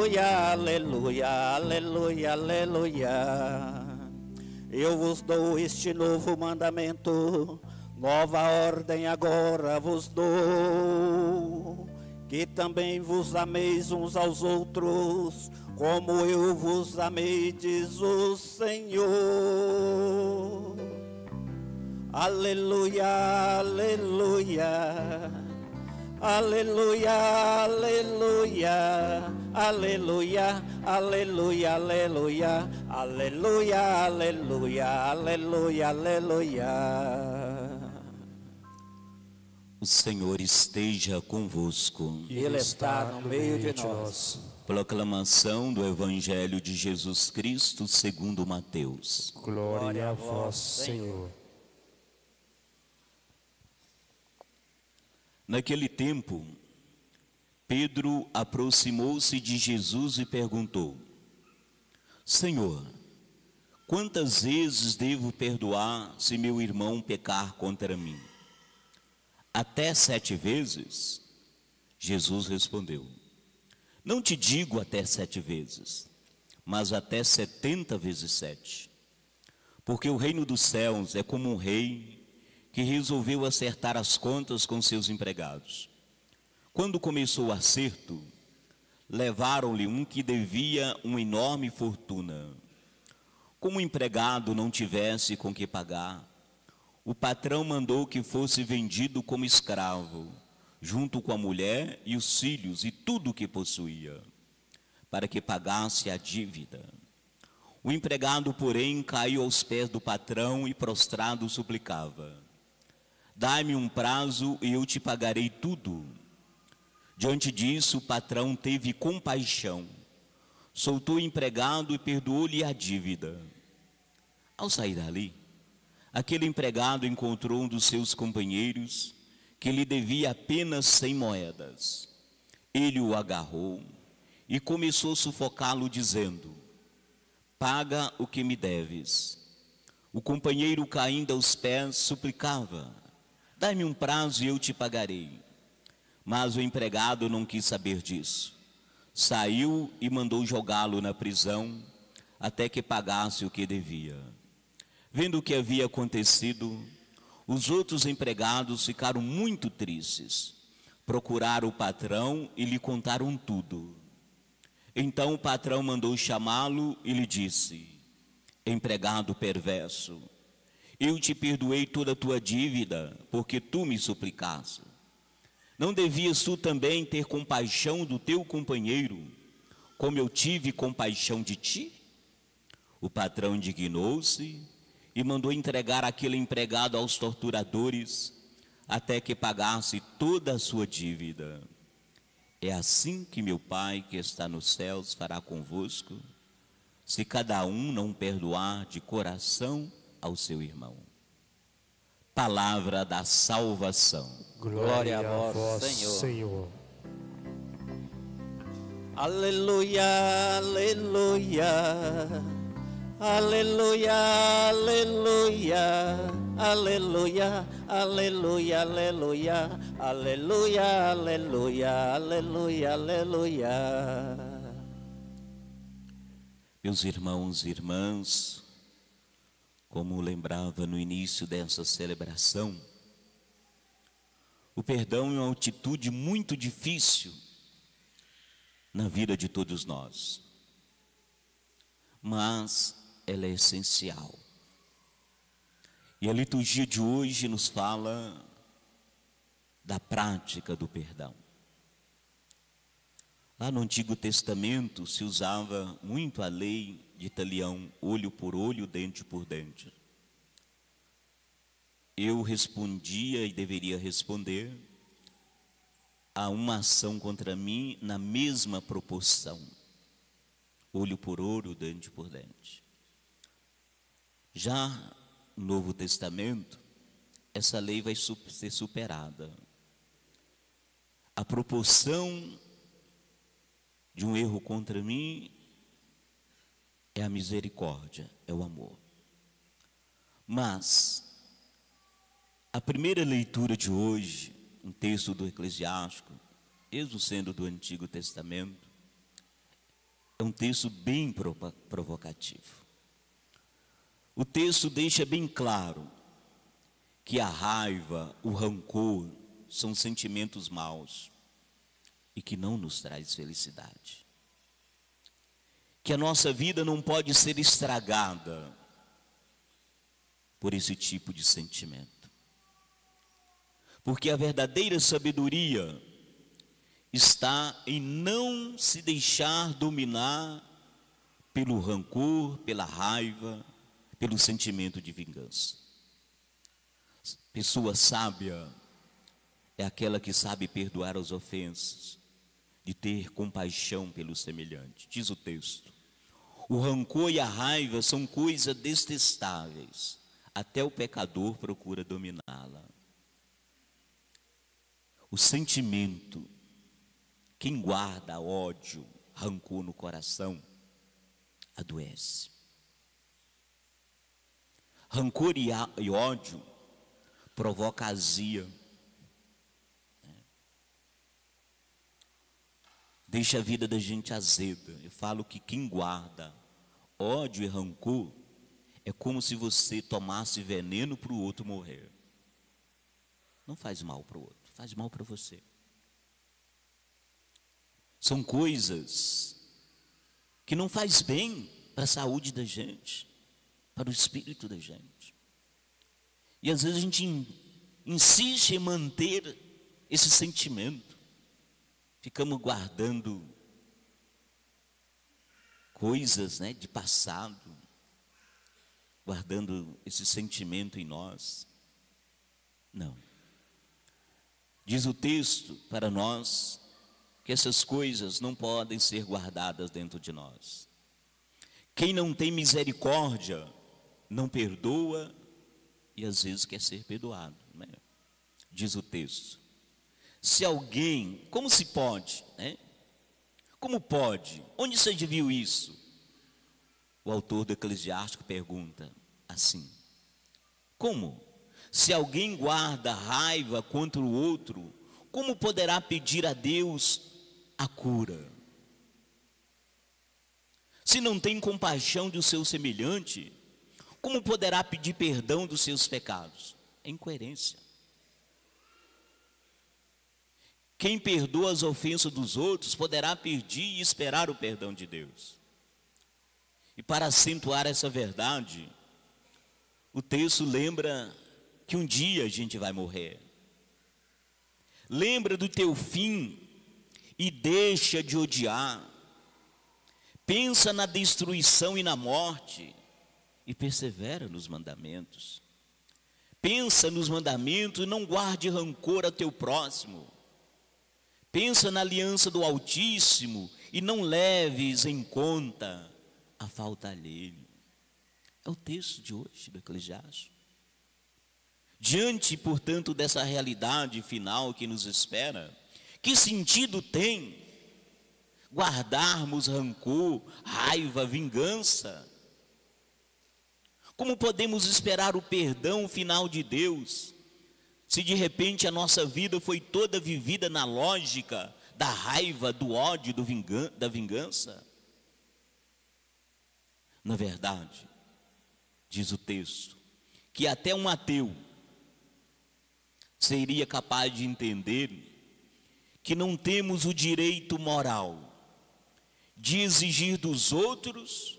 aleluia, aleluia, aleluia, aleluia. Eu vos dou este novo mandamento, nova ordem agora vos dou, que também vos ameis uns aos outros, como eu vos amei, diz o Senhor. Aleluia, aleluia, aleluia, aleluia, aleluia, aleluia, aleluia, aleluia, aleluia, aleluia, aleluia. O Senhor esteja convosco. Ele está no meio de nós. Proclamação do Evangelho de Jesus Cristo segundo Mateus. Glória a vós, Senhor. Naquele tempo, Pedro aproximou-se de Jesus e perguntou: Senhor, quantas vezes devo perdoar se meu irmão pecar contra mim? Até 7 vezes? Jesus respondeu: Não te digo até 7 vezes, mas até 70 vezes 7. Porque o reino dos céus é como um rei que resolveu acertar as contas com seus empregados. Quando começou o acerto, levaram-lhe um que devia uma enorme fortuna. Como o empregado não tivesse com que pagar, o patrão mandou que fosse vendido como escravo, junto com a mulher e os filhos e tudo o que possuía, para que pagasse a dívida. O empregado, porém, caiu aos pés do patrão e prostrado suplicava: Dai-me um prazo e eu te pagarei tudo. Diante disso, o patrão teve compaixão, soltou o empregado e perdoou-lhe a dívida. Ao sair dali, aquele empregado encontrou um dos seus companheiros que lhe devia apenas 100 moedas. Ele o agarrou e começou a sufocá-lo, dizendo: Paga o que me deves. O companheiro, caindo aos pés, suplicava: Dai-me um prazo e eu te pagarei. Mas o empregado não quis saber disso. Saiu e mandou jogá-lo na prisão até que pagasse o que devia. Vendo o que havia acontecido, os outros empregados ficaram muito tristes. Procuraram o patrão e lhe contaram tudo. Então o patrão mandou chamá-lo e lhe disse: Empregado perverso, eu te perdoei toda a tua dívida, porque tu me suplicaste. Não devias tu também ter compaixão do teu companheiro, como eu tive compaixão de ti? O patrão indignou-se e mandou entregar aquele empregado aos torturadores, até que pagasse toda a sua dívida. É assim que meu Pai que está nos céus fará convosco, se cada um não perdoar de coração ao seu irmão. Palavra da salvação. Glória a vós, Senhor. Aleluia, aleluia, aleluia, aleluia, aleluia, aleluia, aleluia, aleluia, aleluia, aleluia, aleluia. Meus irmãos e irmãs, como lembrava no início dessa celebração, o perdão é uma atitude muito difícil na vida de todos nós, mas ela é essencial. E a liturgia de hoje nos fala da prática do perdão. Lá no Antigo Testamento se usava muito a lei de talião, olho por olho, dente por dente. Eu respondia e deveria responder a uma ação contra mim na mesma proporção, olho por olho, dente por dente. Já no Novo Testamento, essa lei vai ser superada. A proporção de um erro contra mim é a misericórdia, é o amor. Mas a primeira leitura de hoje, um texto do Eclesiástico, mesmo sendo do Antigo Testamento, É um texto bem provocativo. O texto deixa bem claro que a raiva, o rancor, são sentimentos maus e que não nos traz felicidade. Que a nossa vida não pode ser estragada por esse tipo de sentimento. Porque a verdadeira sabedoria está em não se deixar dominar pelo rancor, pela raiva, pelo sentimento de vingança. Pessoa sábia é aquela que sabe perdoar as ofensas, de ter compaixão pelo semelhante. Diz o texto: o rancor e a raiva são coisas detestáveis, até o pecador procura dominá-la. O sentimento, quem guarda ódio, rancor no coração, adoece. Rancor e ódio provoca azia, deixa a vida da gente azeda. Eu falo que quem guarda ódio e rancor é como se você tomasse veneno para o outro morrer. Não faz mal para o outro, faz mal para você. São coisas que não faz bem para a saúde da gente, para o espírito da gente. E às vezes a gente insiste em manter esse sentimento. Ficamos guardando coisas, de passado, guardando esse sentimento em nós. Não. Diz o texto para nós que essas coisas não podem ser guardadas dentro de nós. Quem não tem misericórdia não perdoa e às vezes quer ser perdoado, Diz o texto. Se alguém, como se pode, Como pode? Onde você já viu isso? O autor do Eclesiástico pergunta assim: como? Se alguém guarda raiva contra o outro, como poderá pedir a Deus a cura? Se não tem compaixão do seu semelhante, como poderá pedir perdão dos seus pecados? É incoerência. Quem perdoa as ofensas dos outros poderá pedir e esperar o perdão de Deus. E para acentuar essa verdade, o texto lembra que um dia a gente vai morrer. Lembra do teu fim e deixa de odiar. Pensa na destruição e na morte e persevera nos mandamentos. Pensa nos mandamentos e não guarde rancor a teu próximo. Pensa na aliança do Altíssimo e não leves em conta a falta alheia. É o texto de hoje do Eclesiástico. Diante, portanto, dessa realidade final que nos espera, que sentido tem guardarmos rancor, raiva, vingança? Como podemos esperar o perdão final de Deus, se de repente a nossa vida foi toda vivida na lógica da raiva, do ódio, da vingança? Na verdade, diz o texto, que até um ateu seria capaz de entender que não temos o direito moral de exigir dos outros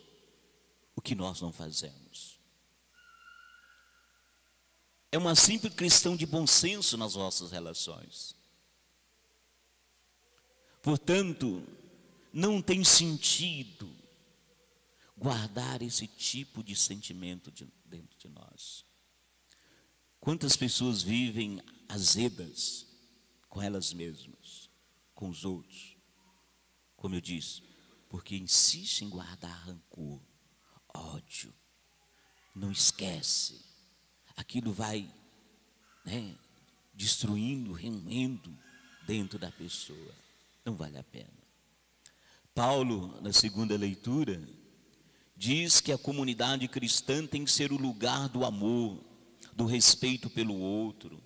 o que nós não fazemos. É uma simples questão de bom senso nas nossas relações. Portanto, não tem sentido guardar esse tipo de sentimento dentro de nós. Quantas pessoas vivem azedas com elas mesmas, com os outros? Como eu disse, porque insistem em guardar rancor, ódio, não esquece. Aquilo vai destruindo, remoendo dentro da pessoa. Não vale a pena. Paulo, na segunda leitura, diz que a comunidade cristã tem que ser o lugar do amor, do respeito pelo outro,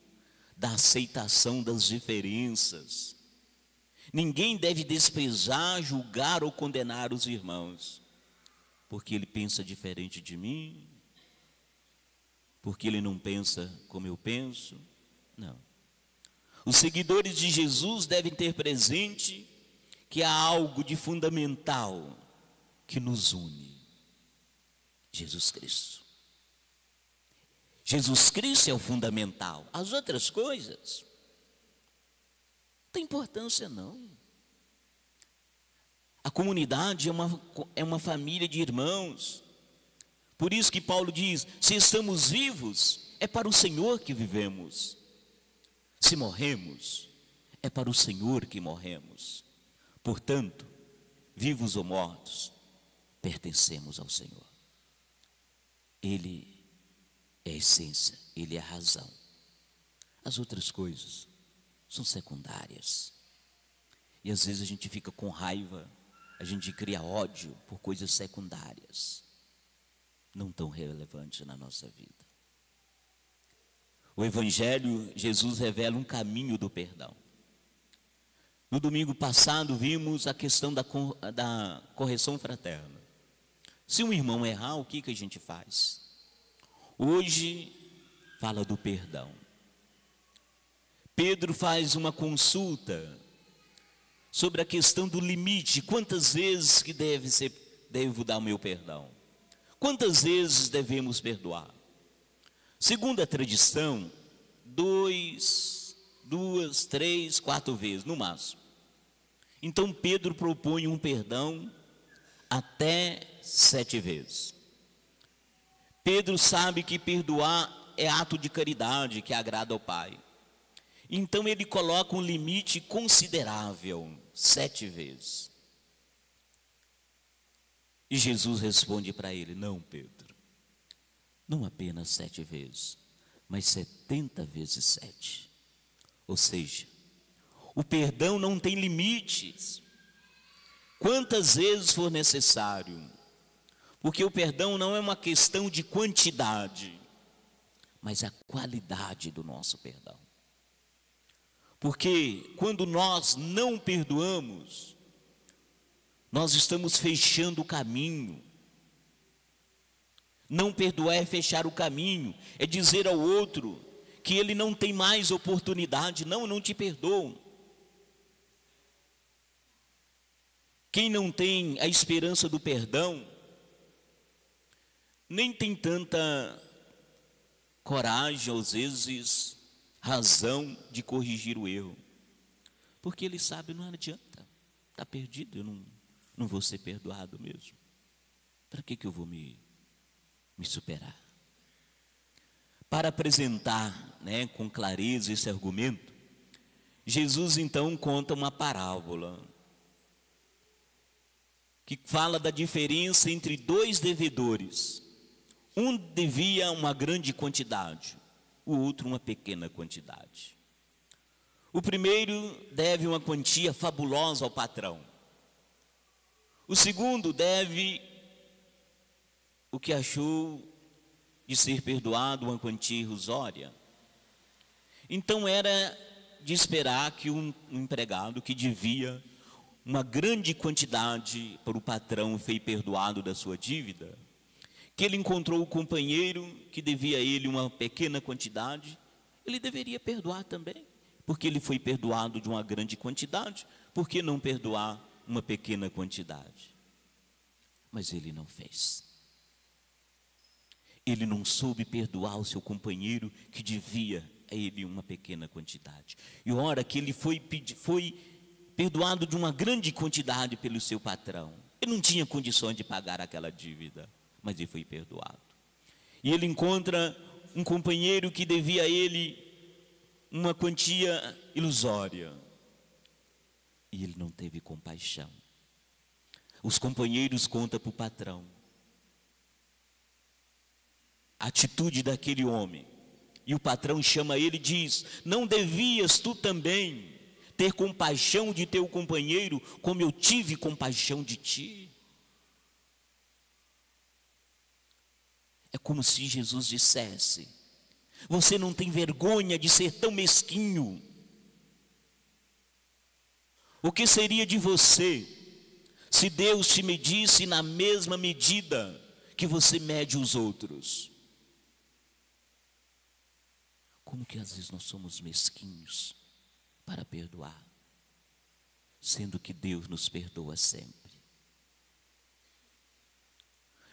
da aceitação das diferenças. Ninguém deve desprezar, julgar ou condenar os irmãos, porque ele pensa diferente de mim, porque ele não pensa como eu penso. Não. Os seguidores de Jesus devem ter presente que há algo de fundamental que nos une: Jesus Cristo. Jesus Cristo é o fundamental. As outras coisas não tem importância, não. A comunidade é uma família de irmãos. Por isso que Paulo diz: se estamos vivos, é para o Senhor que vivemos. Se morremos, é para o Senhor que morremos. Portanto, vivos ou mortos, pertencemos ao Senhor. Ele é a essência, Ele é a razão. As outras coisas são secundárias. E às vezes a gente fica com raiva, a gente cria ódio por coisas secundárias, não tão relevantes na nossa vida. O Evangelho, Jesus revela um caminho do perdão. No domingo passado vimos a questão da correção fraterna. Se um irmão errar, o que a gente faz? Hoje fala do perdão. Pedro faz uma consulta sobre a questão do limite. Quantas vezes que devo dar o meu perdão? Quantas vezes devemos perdoar? Segundo a tradição, 2, 3, 4 vezes, no máximo. Então Pedro propõe um perdão até 7 vezes. Pedro sabe que perdoar é ato de caridade que agrada ao Pai. Então ele coloca um limite considerável, 7 vezes. E Jesus responde para ele: não, Pedro, não apenas 7 vezes, mas 70 vezes 7. Ou seja, o perdão não tem limites. Quantas vezes for necessário. Porque o perdão não é uma questão de quantidade, mas a qualidade do nosso perdão. Porque quando nós não perdoamos, nós estamos fechando o caminho. Não perdoar é fechar o caminho, é dizer ao outro que ele não tem mais oportunidade. Não, eu não te perdoo. Quem não tem a esperança do perdão, nem tem tanta coragem, às vezes, razão de corrigir o erro. Porque ele sabe, não adianta, está perdido, eu não vou ser perdoado mesmo. Para que eu vou me superar? Para apresentar, com clareza esse argumento, Jesus então conta uma parábola que fala da diferença entre 2 devedores. Um devia uma grande quantidade, o outro uma pequena quantidade. O primeiro deve uma quantia fabulosa ao patrão. O segundo deve o que achou de ser perdoado, uma quantia irrisória. Então era de esperar que um empregado que devia uma grande quantidade para o patrão foi perdoado da sua dívida, que ele encontrou o companheiro que devia a ele uma pequena quantidade, ele deveria perdoar também, porque ele foi perdoado de uma grande quantidade. Por que não perdoar uma pequena quantidade? Mas ele não fez. Ele não soube perdoar o seu companheiro que devia a ele uma pequena quantidade. E a hora que ele foi perdoado de uma grande quantidade pelo seu patrão, ele não tinha condições de pagar aquela dívida, mas ele foi perdoado. E ele encontra um companheiro que devia a ele uma quantia ilusória, e ele não teve compaixão. Os companheiros contam para o patrão a atitude daquele homem, e o patrão chama ele e diz: não devias tu também ter compaixão de teu companheiro, como eu tive compaixão de ti? É como se Jesus dissesse: você não tem vergonha de ser tão mesquinho? O que seria de você se Deus te medisse na mesma medida que você mede os outros? Como que às vezes nós somos mesquinhos para perdoar, sendo que Deus nos perdoa sempre.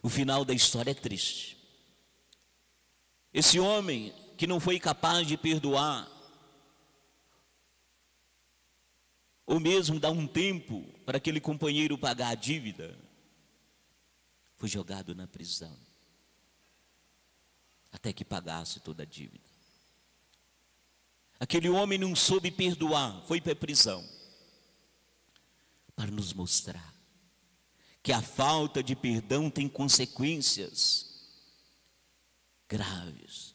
O final da história é triste. Esse homem que não foi capaz de perdoar, ou mesmo dar um tempo para aquele companheiro pagar a dívida, foi jogado na prisão, até que pagasse toda a dívida. Aquele homem não soube perdoar, foi para a prisão, para nos mostrar que a falta de perdão tem consequências graves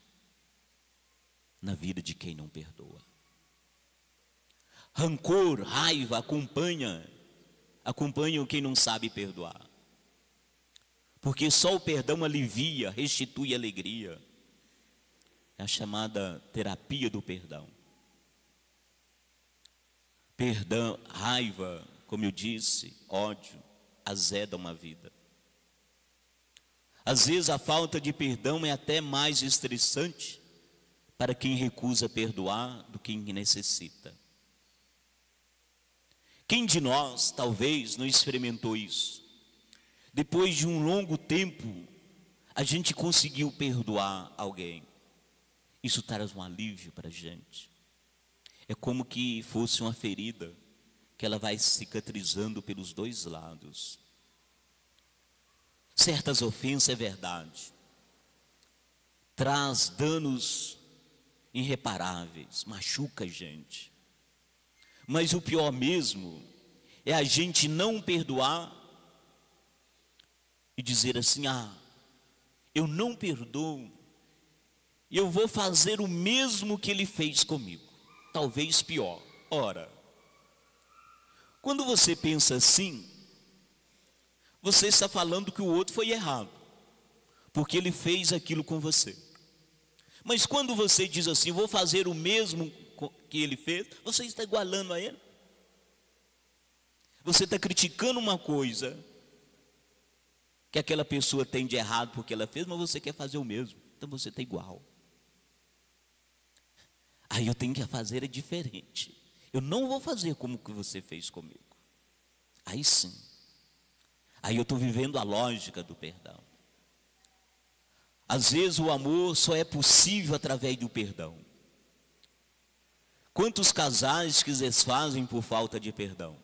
na vida de quem não perdoa. Rancor, raiva acompanham quem não sabe perdoar. Porque só o perdão alivia, restitui alegria. É a chamada terapia do perdão. Perdão, raiva, como eu disse, ódio, azeda uma vida. Às vezes a falta de perdão é até mais estressante para quem recusa perdoar do que quem necessita. Quem de nós talvez não experimentou isso? Depois de um longo tempo, a gente conseguiu perdoar alguém. Isso traz um alívio para a gente. É como que fosse uma ferida que ela vai cicatrizando pelos dois lados. Certas ofensas, é verdade, traz danos irreparáveis, machuca a gente. Mas o pior mesmo é a gente não perdoar e dizer assim: eu não perdoo, eu vou fazer o mesmo que ele fez comigo, talvez pior. Ora, quando você pensa assim, você está falando que o outro foi errado, porque ele fez aquilo com você. Mas quando você diz assim, vou fazer o mesmo que ele fez, você está igualando a ele. Você está criticando uma coisa que aquela pessoa tem de errado porque ela fez, mas você quer fazer o mesmo. Então você está igual. Aí eu tenho que fazer é diferente. Eu não vou fazer como que você fez comigo. Aí sim. Aí eu estou vivendo a lógica do perdão. Às vezes o amor só é possível através do perdão. Quantos casais que desfazem por falta de perdão?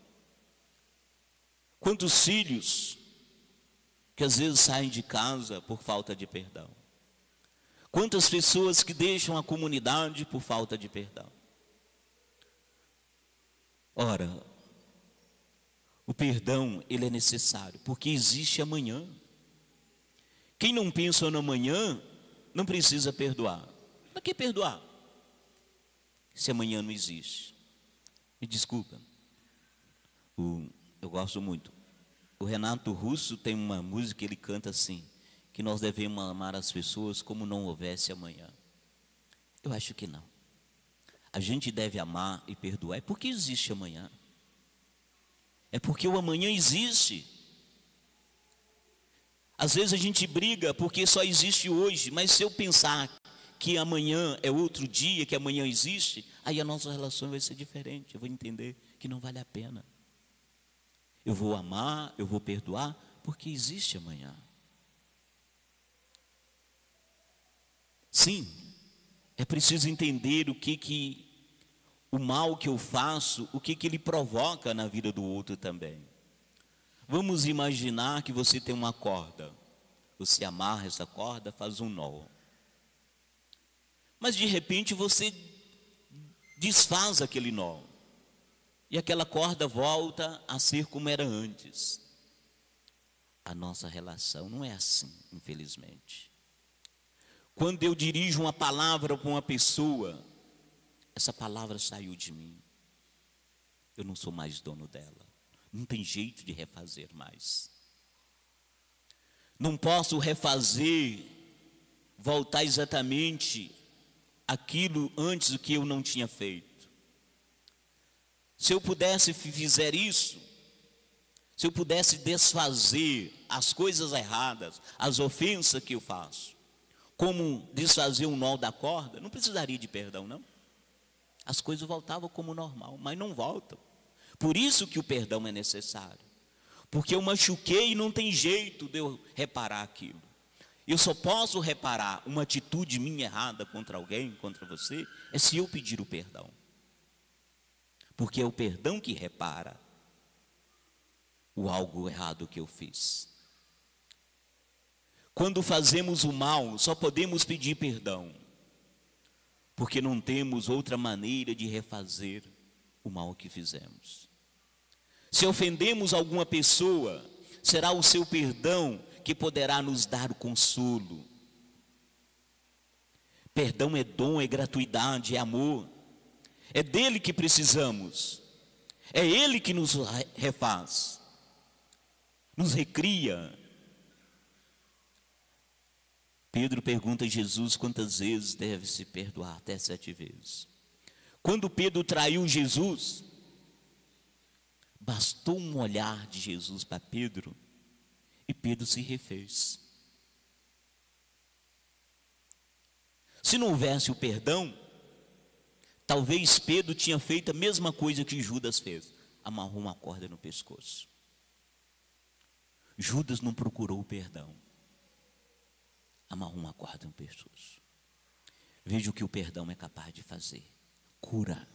Quantos filhos que às vezes saem de casa por falta de perdão? Quantas pessoas que deixam a comunidade por falta de perdão? Ora, o perdão, ele é necessário, porque existe amanhã. Quem não pensa no amanhã, não precisa perdoar. Para que perdoar? Se amanhã não existe. Me desculpa. Eu gosto muito. O Renato Russo tem uma música que ele canta assim: que nós devemos amar as pessoas como não houvesse amanhã. Eu acho que não. A gente deve amar e perdoar é porque existe amanhã. É porque o amanhã existe. Às vezes a gente briga porque só existe hoje, mas se eu pensar que amanhã é outro dia, que amanhã existe, aí a nossa relação vai ser diferente. Eu vou entender que não vale a pena. Eu vou amar, eu vou perdoar, porque existe amanhã. Sim, é preciso entender o mal que eu faço, o que ele provoca na vida do outro também. Vamos imaginar que você tem uma corda. Você amarra essa corda, faz um nó. Mas de repente você desfaz aquele nó. E aquela corda volta a ser como era antes. A nossa relação não é assim, infelizmente. Quando eu dirijo uma palavra para uma pessoa, essa palavra saiu de mim. Eu não sou mais dono dela. Não tem jeito de refazer mais. Não posso refazer, voltar exatamente aquilo antes do que eu não tinha feito. Se eu pudesse fizer isso, se eu pudesse desfazer as coisas erradas, as ofensas que eu faço, como desfazer o nó da corda, não precisaria de perdão, não. As coisas voltavam como normal, mas não voltam. Por isso que o perdão é necessário. Porque eu machuquei e não tem jeito de eu reparar aquilo. Eu só posso reparar uma atitude minha errada contra alguém, contra você, é se eu pedir o perdão. Porque é o perdão que repara o algo errado que eu fiz. Quando fazemos o mal, só podemos pedir perdão, porque não temos outra maneira de refazer o mal que fizemos. Se ofendemos alguma pessoa, será o seu perdão que poderá nos dar o consolo. Perdão é dom, é gratuidade, é amor. É dele que precisamos. É ele que nos refaz, nos recria. Pedro pergunta a Jesus quantas vezes deve se perdoar, até 7 vezes. Quando Pedro traiu Jesus, bastou um olhar de Jesus para Pedro e Pedro se refez. Se não houvesse o perdão, talvez Pedro tinha feito a mesma coisa que Judas fez, amarrou uma corda no pescoço. Judas não procurou o perdão, amarrou uma corda no pescoço. Veja o que o perdão é capaz de fazer: cura.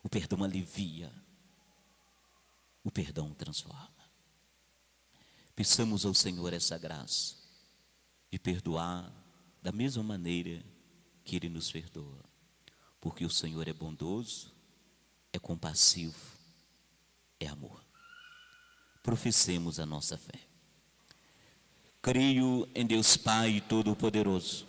O perdão alivia, o perdão transforma. Peçamos ao Senhor essa graça de perdoar da mesma maneira que Ele nos perdoa, porque o Senhor é bondoso, é compassivo, é amor. Professemos a nossa fé. Creio em Deus Pai Todo-Poderoso,